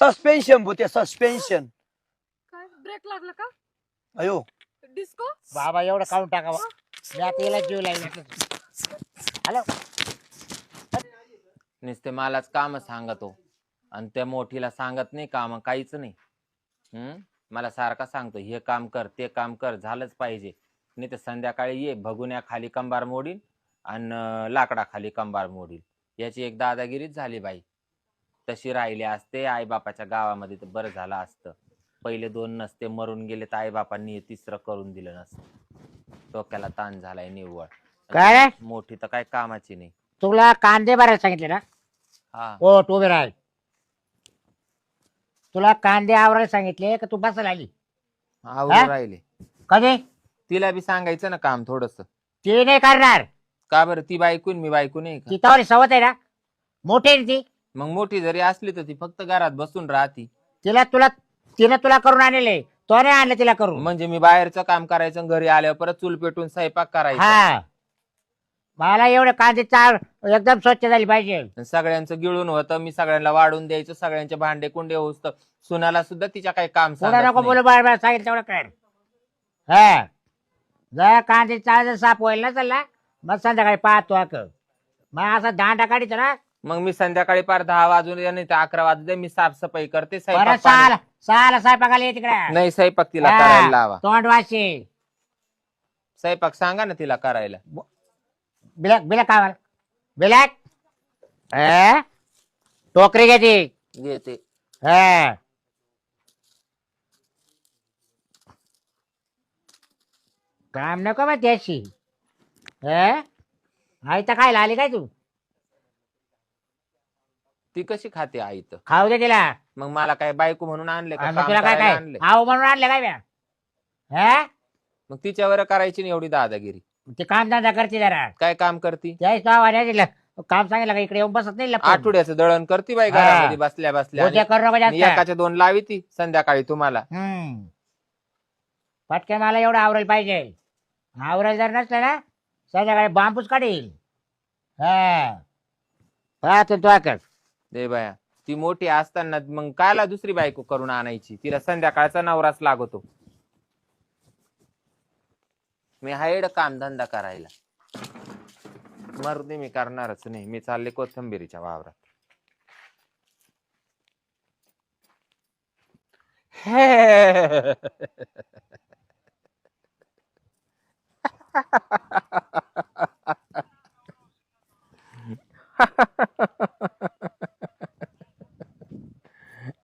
Suspension होते suspension. काय break लागला का? अयो डिस्को. बाबा एवढं काढून टाकावं. मी आता याला जीव लागला. हॅलो. नुसते मलाच काम सांगतो आणि त्या मोठीला सांगत नाही काम काहीच नाही. मला सारखा सांगतो हे काम कर ते काम कर झालंच पाहिजे. नाही तर संध्याकाळी ये भगुन्या खाली कंबार मोडील आणि लाकडा खाली कंबार मोडील. याची एक दादागिरीच झाली बाई. तशी राहिली असते आई बापाच्या गावामध्ये तर बरं झालं असतं. पहिले 2 नसते मरून गेले तर आई बापांनी तिसरं करून दिलं नसतं. डोक्याला ताण झालाय निव्वळ. काय रे? मोठी तर काय कामाची नाही. तुला कांदे भरायला सांगितले ना? हा हो तू उभे राह. तुला कांदे आवरायला सांगितले का तू बसायला आली? आवरून राहिले. कधी? तिला बी सांगायचं ना काम थोडस. ती नाही करणार. का बरं? ती बायकून मी बायको नाही का? ती तवारी सवत आहे ना, मोठी आहे ती. मग मोठी जरी असली तर ती फक्त घरात बसून राहती. तिने तुला करून आणले, तो नाही आणलं तिला करून. म्हणजे मी बाहेरचं काम करायचं घरी आल्यावर परत चूल पेटून स्वयंपाक करायचा. हा, मला एवढे कांदे चार एकदम स्वच्छ झाली पाहिजे. सगळ्यांचं गिळून होतं. मी सगळ्यांना वाढून द्यायचं. सगळ्यांचे भांडे कुंडे होत. सुनाला सुद्धा तिच्या काही काम पुढे नको सांगत बोलू, नाही. बाळ सांगितलं तेवढं कर. हा, जर कांदे चार साफ होईल ना चला मग संध्याकाळी पाहतो मग असा दांडा काढित ना. मग मी संध्याकाळी पार 10 वाजून नाही तर 11 वाजू दे मी साफसफाई करते. परत स्वयंपाक सहाला स्वयंपाकाला ये तिकडे. नाही स्वयंपाक तिला करायला लावा. तोंड वाशी स्वयंपाक सांगा ना तिला करायला. बिलक बिलक काय बिलक टोकरी घ्यायची. घेते. हा, काम नको मग त्याशी. आई तर खायला आली काय तू? ती कशी खाते आई तर? खाऊ दे तिला. मग मला काय बायको म्हणून आणले का? आणि काम मग तुला काय करायला काय आणले? आऊ म्हणून आणलं काय म्या? मग तिच्यावर करायची नाही एवढी दादागिरी. ते काम धंदा करते जरा. काय काम करती? त्याच दिलं काम सांगितलं का इकडे येऊन बसत नाही लपून. आठवड्याचं दळण करती बाई हा. घरामध्ये बसल्या बसल्या. उद्या करू नको आणि जास्त. एकाच्या 2 लावी ती संध्याकाळी तुम्हाला. पटकन मला एवढं आवरायला पाहिजे. आवरायला जर नसलं ना संध्याकाळी बांबूच काढील. हा, पाहतो तो कर. दे बाया ती मोठी असताना मग कायला दुसरी बायको करून आणायची? तिला संध्याकाळचा नवराच लागतो. मी हायड काम धंदा करायला. मरुदे मी करणारच नाही. मी चालले कोथिंबिरीच्या वावरात.